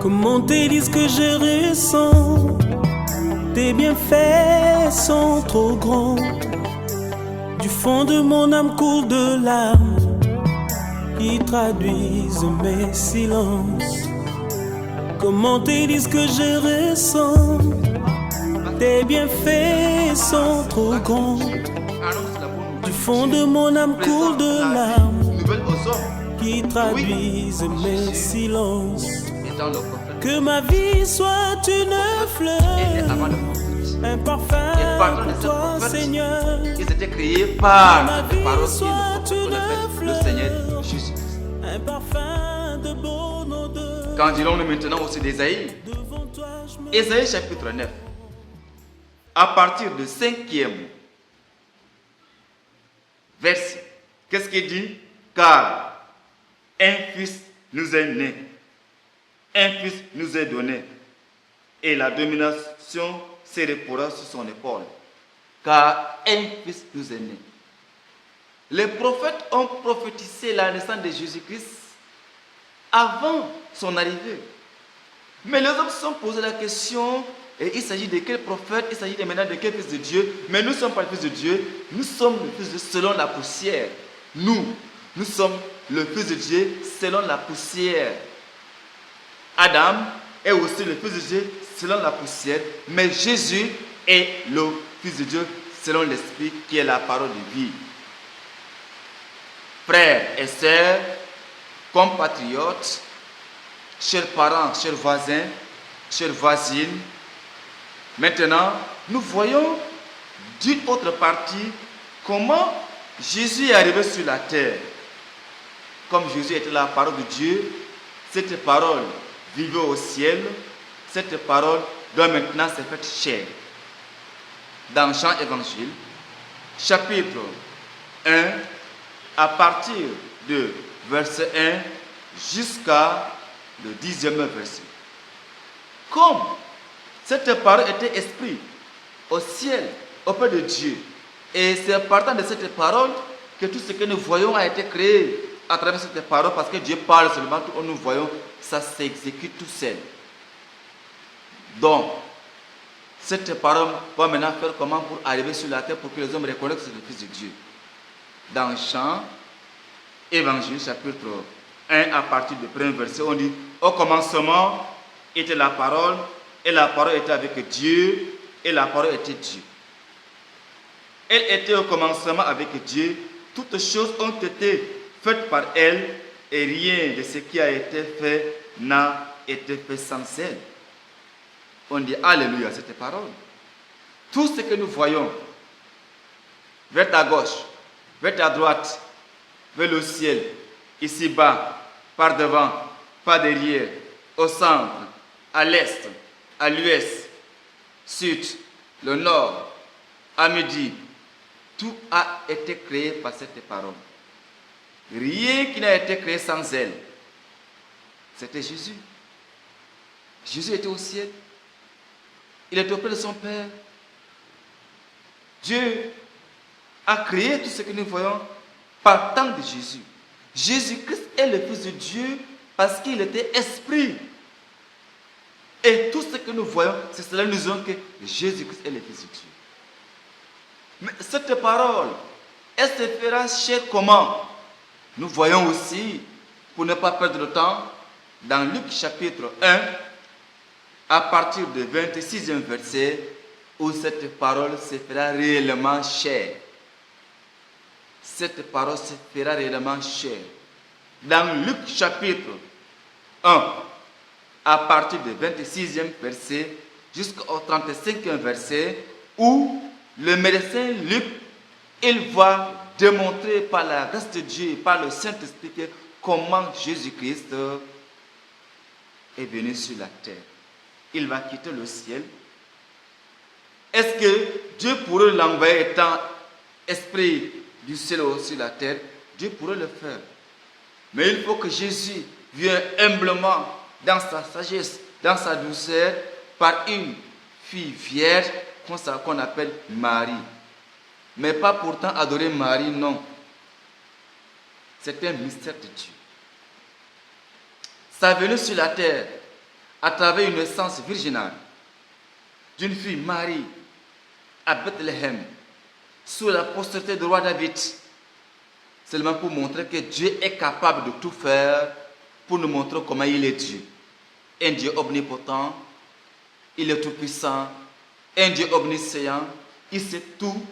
Comment te dire ce que je ressens? Tes bienfaits sont trop grands. Du fond de mon âme coule de larmes qui traduisent mes silences. Comment te dire ce que je ressens? Tes bienfaits sont trop grands. Du fond de mon âme coule de larmes qui traduisent mes silences. Que ma vie soit une fleur, un parfum pour toi, Seigneur. Ils étaient créés par Ma cette parole vie qui est soit le une Seigneur fleur, Jésus. un parfum de bon odeur. Quand dirons-nous maintenant aussi d'Ésaïe, Devant toi, je me Ésaïe chapitre 9, à partir du 5e verset, qu'est-ce qu'il dit? Car un fils nous est né, un fils nous est donné, et la domination se reposera sur son épaule. Car un fils nous est né. Les prophètes ont prophétisé la naissance de Jésus-Christ avant son arrivée. Mais les hommes se sont posé la question, et il s'agit de quel prophète, il s'agit maintenant de quel fils de Dieu. Mais nous ne sommes pas le fils de Dieu, nous sommes le fils de Dieu selon la poussière. Nous sommes le fils de Dieu selon la poussière. Adam est aussi le fils de Dieu selon la poussière, mais Jésus est le fils de Dieu selon l'esprit qui est la parole de vie. Frères et sœurs, compatriotes, chers parents, chers voisins, chères voisines, maintenant, nous voyons d'une autre partie comment Jésus est arrivé sur la terre. Comme Jésus était la parole de Dieu, cette parole vivait au ciel, cette parole doit maintenant se faire chair. Dans Jean Évangile, chapitre 1, à partir de verset 1 jusqu'à le 10e verset. Comme cette parole était esprit au ciel, auprès de Dieu, et c'est partant de cette parole que tout ce que nous voyons a été créé à travers cette parole, parce que Dieu parle seulement, tout nous voyons, ça s'exécute tout seul. Donc, cette parole va maintenant faire comment pour arriver sur la terre pour que les hommes reconnaissent que c'est le Fils de Dieu. Dans Jean, Évangile, chapitre 1, à partir du premier verset, on dit: au commencement était la parole, et la parole était avec Dieu, et la parole était Dieu. Elle était au commencement avec Dieu, toutes choses ont été faites par elle, et rien de ce qui a été fait n'a été fait sans elle. On dit Alléluia à cette parole. Tout ce que nous voyons, vers ta gauche, vers ta droite, vers le ciel, ici-bas, par devant, par derrière, au centre, à l'est, à l'ouest, sud, le nord, à midi, tout a été créé par cette parole. Rien qui n'a été créé sans elle. C'était Jésus. Jésus était au ciel. Il est auprès de son Père. Dieu a créé tout ce que nous voyons partant de Jésus. Jésus-Christ est le Fils de Dieu parce qu'il était esprit. Et tout ce que nous voyons, c'est cela nous disons que Jésus-Christ est le Fils de Dieu. Mais cette parole, elle se fera chair comment? Nous voyons aussi, pour ne pas perdre de temps, dans Luc chapitre 1, à partir du 26e verset, où cette parole se fera réellement chair. Cette parole se fera réellement chair. Dans Luc chapitre 1, à partir du 26e verset jusqu'au 35e verset, où le médecin Luc, il va démontrer par la grâce de Dieu et par le Saint-Esprit comment Jésus-Christ est venu sur la terre. Il va quitter le ciel. Est-ce que Dieu pourrait l'envoyer étant esprit du ciel sur la terre? Dieu pourrait le faire. Mais il faut que Jésus vienne humblement dans sa sagesse, dans sa douceur, par une fille vierge qu'on appelle Marie. Mais pas pourtant adorer Marie, non. C'est un mystère de Dieu. Sa venue sur la terre à travers une naissance virginale d'une fille Marie à Bethléem, sous la postérité du roi David, seulement pour montrer que Dieu est capable de tout faire, pour nous montrer comment il est Dieu. Un Dieu omnipotent, il est tout-puissant, un Dieu omniscient, il sait tout,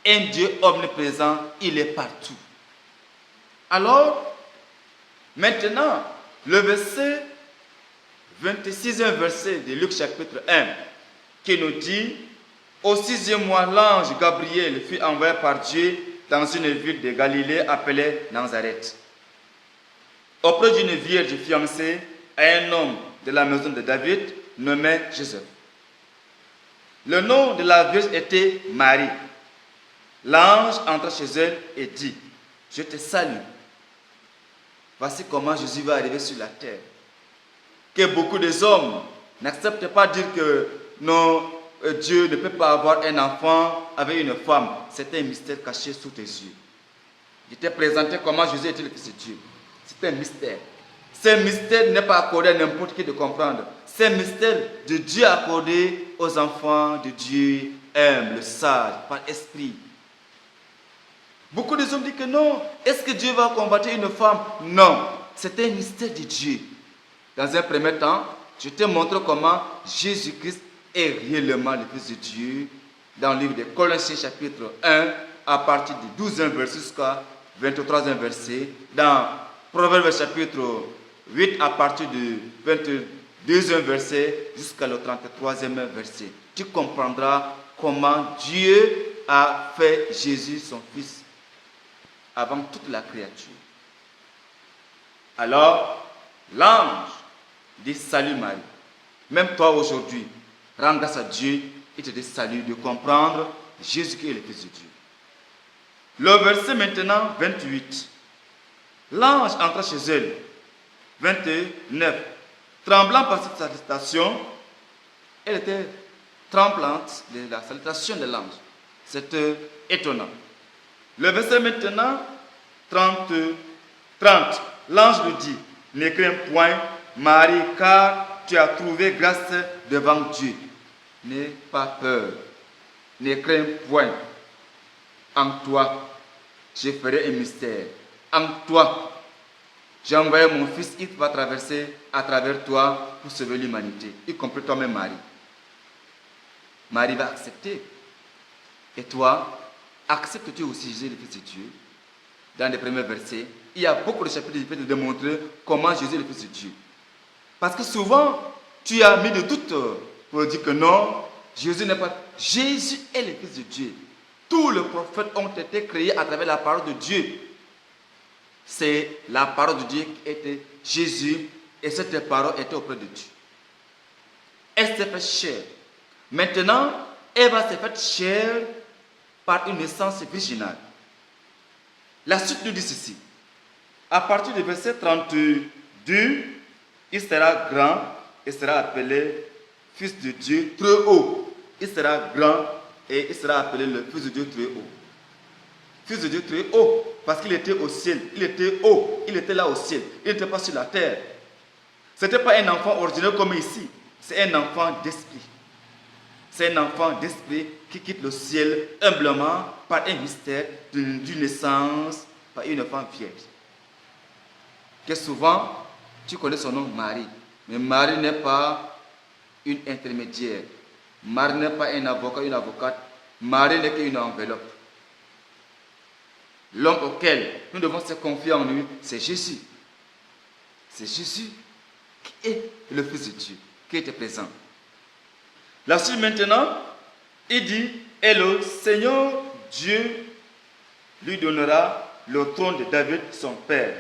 un Dieu omniprésent, il est partout. Alors, maintenant, le 26e verset de Luc chapitre 1, qui nous dit: au 6e mois, l'ange Gabriel fut envoyé par Dieu dans une ville de Galilée appelée Nazareth, auprès d'une vierge fiancée à un homme de la maison de David nommé Joseph. Le nom de la vierge était Marie. L'ange entra chez elle et dit: je te salue. Voici comment Jésus va arriver sur la terre. Que beaucoup des hommes n'acceptent pas de dire que non, Dieu ne peut pas avoir un enfant avec une femme. C'est un mystère caché sous tes yeux. Je t'ai présenté comment Jésus était le Fils de Dieu. C'est un mystère. Ce mystère n'est pas accordé à n'importe qui de comprendre. C'est un mystère de Dieu accordé aux enfants de Dieu, humbles, sages, par esprit. Beaucoup de hommes disent que non. Est-ce que Dieu va combattre une femme? Non. C'est un mystère de Dieu. Dans un premier temps, je t'ai montré comment Jésus-Christ est réellement le Fils de Dieu dans le livre de Colossiens chapitre 1 à partir du 12e verset jusqu'à 23e verset. Dans Proverbes chapitre 8 à partir du 22e verset jusqu'à le 33e verset. Tu comprendras comment Dieu a fait Jésus son Fils avant toute la créature. Alors, l'ange dit: salut Marie. Même toi aujourd'hui, rends grâce à Dieu et te dit salut, de comprendre Jésus qui est le Fils de Dieu. Le verset maintenant 28. L'ange entra chez elle. 29. Tremblant par cette salutation, elle était tremblante de la salutation de l'ange. C'est étonnant. Le verset maintenant 30. L'ange lui dit: ne crains point, Marie, car tu as trouvé grâce devant Dieu. N'aie pas peur. Ne crains point. En toi, je ferai un mystère. En toi, j'ai envoyé mon Fils, il va traverser à travers toi pour sauver l'humanité, y compris toi-même, Marie. Marie va accepter. Et toi, acceptes-tu aussi Jésus, le Fils de Dieu? Dans les premiers versets, il y a beaucoup de chapitres qui peuvent te démontrer comment Jésus est le Fils de Dieu. Parce que souvent, tu as mis de doute pour dire que non, Jésus n'est pas. Jésus est le Fils de Dieu. Tous les prophètes ont été créés à travers la parole de Dieu. C'est la parole de Dieu qui était Jésus, et cette parole était auprès de Dieu. Elle s'est faite chair. Maintenant, elle va se faire chair par une naissance virginale. La suite nous dit ceci. À partir du verset 32, il sera grand et sera appelé Fils de Dieu très haut. Il sera grand et il sera appelé le Fils de Dieu très haut. Fils de Dieu très haut, parce qu'il était au ciel. Il était haut, il était là au ciel. Il n'était pas sur la terre. Ce n'était pas un enfant ordinaire comme ici. C'est un enfant d'esprit. C'est un enfant d'esprit qui quitte le ciel humblement par un mystère d'une naissance par une femme vierge. Que souvent, tu connais son nom Marie. Mais Marie n'est pas une intermédiaire. Marie n'est pas un avocat, une avocate. Marie n'est qu'une enveloppe. L'homme auquel nous devons se confier en lui, c'est Jésus. C'est Jésus qui est le Fils de Dieu, qui était présent. La suite maintenant, il dit: et le Seigneur Dieu lui donnera le trône de David, son père.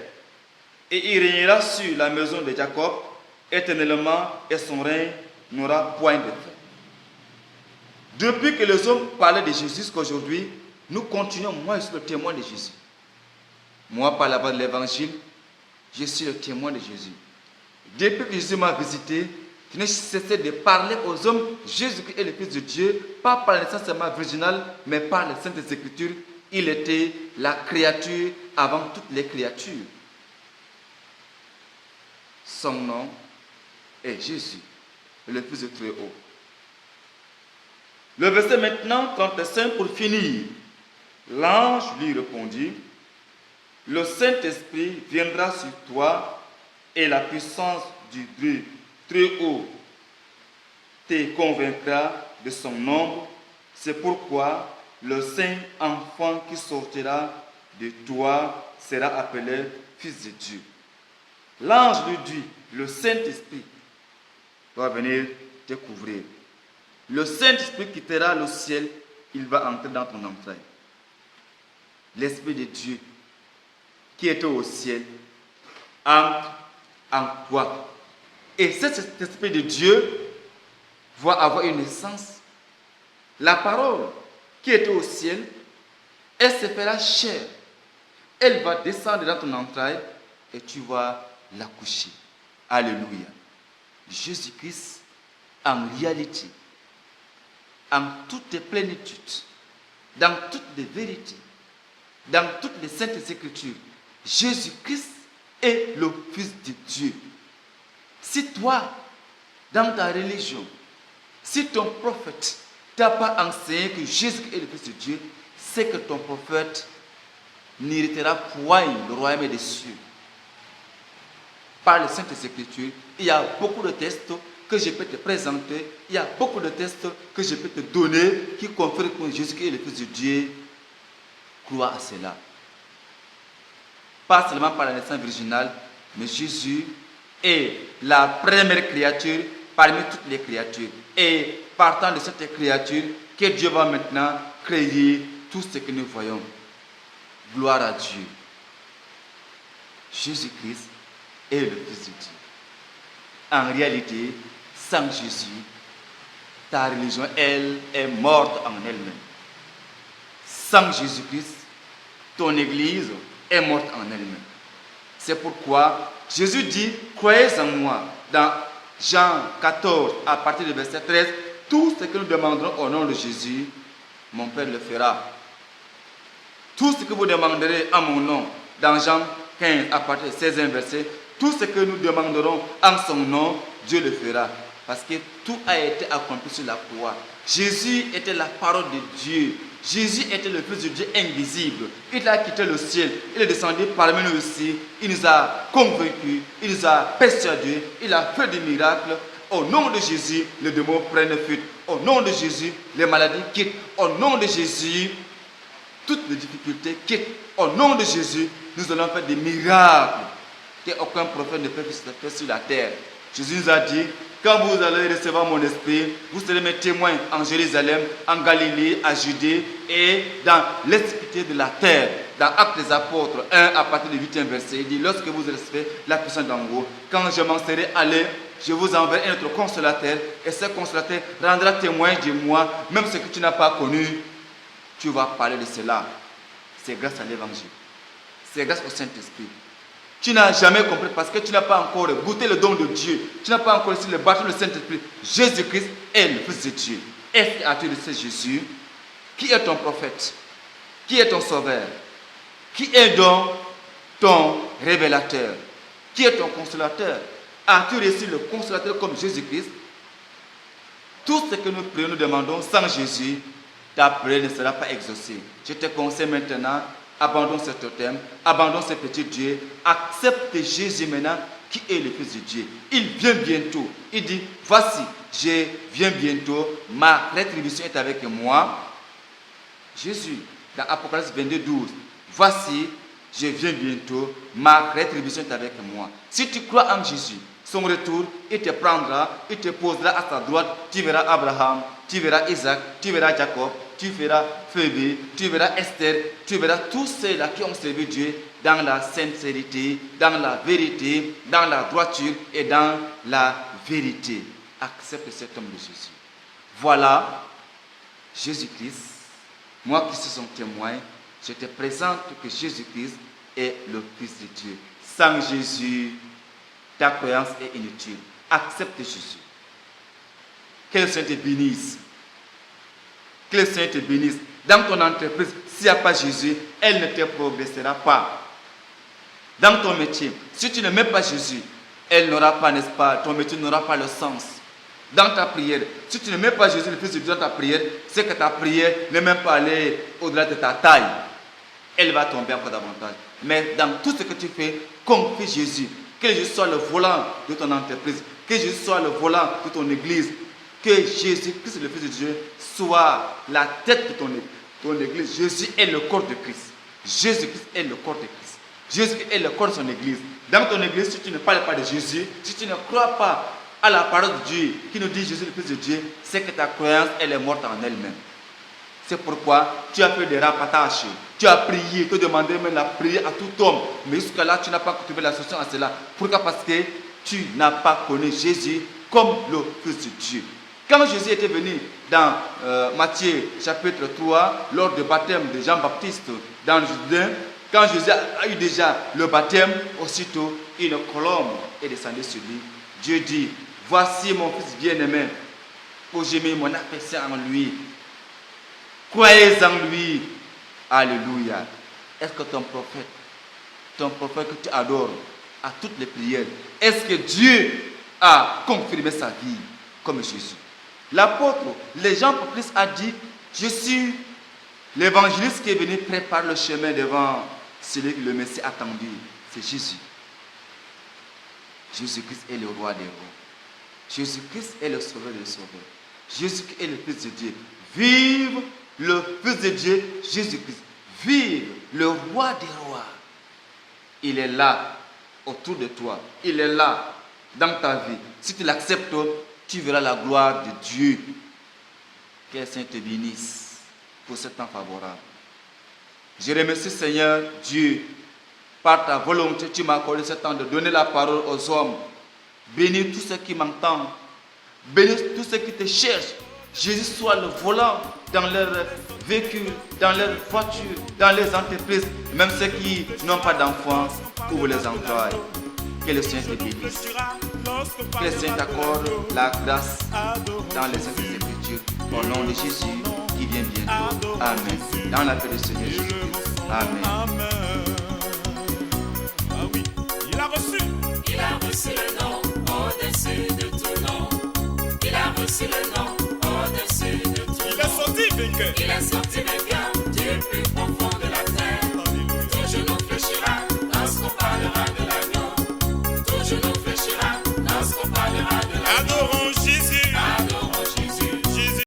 Et il régnera sur la maison de Jacob éternellement, et son règne n'aura point de fin. Depuis que les hommes parlaient de Jésus jusqu'à aujourd'hui, nous continuons, moi je suis le témoin de Jésus. Moi, par la voie de l'évangile, je suis le témoin de Jésus. Depuis que Jésus m'a visité, je n'ai cessé de parler aux hommes: Jésus-Christ est le Fils de Dieu, pas par la naissance seulement virginale, mais par les Saintes Écritures. Il était la créature avant toutes les créatures. Son nom est Jésus, le Fils du Très-Haut. Le verset maintenant 35 pour finir. L'ange lui répondit, le Saint-Esprit viendra sur toi et la puissance du Dieu Très-Haut te convaincra de son nombre. C'est pourquoi le saint enfant qui sortira de toi sera appelé Fils de Dieu. L'ange lui dit, le Saint-Esprit va venir te couvrir. Le Saint-Esprit quittera le ciel, il va entrer dans ton entraille. L'Esprit de Dieu qui était au ciel entre en toi. Et cet Esprit de Dieu va avoir une naissance. La parole qui était au ciel, elle se fera chair. Elle va descendre dans ton entraille et tu vas l'accoucher. Alléluia. Jésus-Christ, en réalité, en toute plénitude, dans toutes les vérités, dans toutes les saintes écritures, Jésus-Christ est le Fils de Dieu. Si toi, dans ta religion, si ton prophète t'a pas enseigné que Jésus est le Fils de Dieu, c'est que ton prophète n'héritera point le royaume des cieux. Par les saintes écritures, il y a beaucoup de textes que je peux te présenter, il y a beaucoup de textes que je peux te donner qui confirment que Jésus est le Fils de Dieu. Crois à cela. Pas seulement par la naissance virginale, mais Jésus est la première créature parmi toutes les créatures. Et partant de cette créature, que Dieu va maintenant créer tout ce que nous voyons. Gloire à Dieu. Jésus-Christ est le Fils de Dieu. En réalité, sans Jésus, ta religion, elle, est morte en elle-même. Sans Jésus-Christ, ton église est morte en elle-même. C'est pourquoi Jésus dit, croyez en moi. Dans Jean 14, à partir du verset 13, tout ce que nous demanderons au nom de Jésus, mon Père le fera. Tout ce que vous demanderez en mon nom, dans Jean 15, à partir du 16e verset, tout ce que nous demanderons en son nom, Dieu le fera. Parce que tout a été accompli sur la croix. Jésus était la parole de Dieu. Jésus était le Fils de Dieu invisible. Il a quitté le ciel. Il est descendu parmi nous ici. Il nous a convaincus. Il nous a persuadés. Il a fait des miracles. Au nom de Jésus, les démons prennent fuite. Au nom de Jésus, les maladies quittent. Au nom de Jésus, toutes les difficultés quittent. Au nom de Jésus, nous allons faire des miracles qu'aucun prophète ne peut faire sur la terre. Jésus nous a dit, quand vous allez recevoir mon esprit, vous serez mes témoins en Jérusalem, en Galilée, à Judée et dans l'extrémité de la terre. Dans Actes des Apôtres 1, à partir du 8e verset, il dit, lorsque vous recevez la puissance d'en haut, quand je m'en serai allé, je vous enverrai un autre consolateur, et ce consolateur rendra témoin de moi, même ce que tu n'as pas connu, tu vas parler de cela. C'est grâce à l'évangile. C'est grâce au Saint-Esprit. Tu n'as jamais compris parce que tu n'as pas encore goûté le don de Dieu. Tu n'as pas encore reçu le baptême du Saint-Esprit. Jésus-Christ est le Fils de Dieu. Est-ce que tu sais Jésus? Qui est ton prophète? Qui est ton sauveur? Qui est donc ton révélateur? Qui est ton consolateur? As-tu reçu le consolateur comme Jésus-Christ? Tout ce que nous prions, nous demandons sans Jésus, ta prière ne sera pas exaucée. Je te conseille maintenant, abandonne ce totem, abandonne ce petit Dieu, accepte Jésus maintenant qui est le Fils de Dieu. Il vient bientôt. Il dit, voici, je viens bientôt, ma rétribution est avec moi. Jésus, dans Apocalypse 22, 12, voici, je viens bientôt, ma rétribution est avec moi. Si tu crois en Jésus, son retour, il te prendra, il te posera à sa droite, tu verras Abraham, tu verras Isaac, tu verras Jacob, tu verras Phébé, tu verras Esther, tu verras tous ceux-là qui ont servi Dieu dans la sincérité, dans la vérité, dans la droiture et dans la vérité. Accepte cet homme de Jésus. Voilà Jésus-Christ. Moi qui suis son témoin, je te présente que Jésus-Christ est le Fils de Dieu. Sans Jésus, ta croyance est inutile. Accepte Jésus. Que le Seigneur te bénisse. Que le Seigneur te bénisse. Dans ton entreprise, s'il n'y a pas Jésus, elle ne te progressera pas. Dans ton métier, si tu ne mets pas Jésus, elle n'aura pas, n'est-ce pas, ton métier n'aura pas le sens. Dans ta prière, si tu ne mets pas Jésus le Fils de Dieu dans ta prière, c'est que ta prière n'est même pas allée au-delà de ta taille. Elle va tomber encore davantage. Mais dans tout ce que tu fais, confie Jésus. Que Jésus soit le volant de ton entreprise. Que Jésus soit le volant de ton église. Que Jésus-Christ, le Fils de Dieu, soit la tête de ton église. Jésus est le corps de Christ. Jésus-Christ est le corps de Christ. Jésus est le corps de son église. Dans ton église, si tu ne parles pas de Jésus, si tu ne crois pas à la parole de Dieu qui nous dit Jésus le Fils de Dieu, c'est que ta croyance, elle est morte en elle-même. C'est pourquoi tu as fait des rapatages. Tu as prié, tu as demandé même la prière à tout homme. Mais jusqu'à là, tu n'as pas trouvé la solution à cela. Pourquoi? Parce que tu n'as pas connu Jésus comme le Fils de Dieu. Quand Jésus était venu dans Matthieu chapitre 3, lors du baptême de Jean-Baptiste dans le Jourdain, quand Jésus a eu déjà le baptême, aussitôt une colombe est descendue sur lui. Dieu dit, voici mon fils bien-aimé, que j'ai mis mon affection en lui. Croyez en lui. Alléluia. Est-ce que ton prophète que tu adores, à toutes les prières, est-ce que Dieu a confirmé sa vie comme Jésus? L'apôtre, les gens Jean-Baptiste a dit, je suis l'évangéliste qui est venu préparer le chemin devant celui que le Messie attendu. C'est Jésus. Jésus-Christ est le roi des rois. Jésus-Christ est le sauveur des sauveurs. Jésus-Christ est le Fils de Dieu. Vive le Fils de Dieu, Jésus-Christ. Vive le roi des rois. Il est là, autour de toi. Il est là, dans ta vie. Si tu l'acceptes, tu verras la gloire de Dieu. Que le Seigneur te bénisse pour ce temps favorable. Je remercie Seigneur Dieu. Par ta volonté, tu m'as accordé ce temps de donner la parole aux hommes. Bénis tous ceux qui m'entendent. Bénis tous ceux qui te cherchent. Jésus soit le volant dans leurs véhicules, dans leurs voitures, dans les entreprises, même ceux qui n'ont pas d'enfants, ouvre les entrailles. Que le Seigneur te bénisse. Que le Seigneur t'accorde la grâce dans les Saintes Écritures. Au nom de Jésus qui vient bientôt. Amen. Dans la paix du Seigneur Jésus-Christ. Amen. Il a reçu le nom au-dessus de tout nom. Il a reçu le nom au-dessus de tout nom. Il est sorti vainqueur du plus profond de la terre. Tout genou fléchira lorsqu'on parlera de l'agneau. Tout genou fléchira lorsqu'on parlera de l'agneau.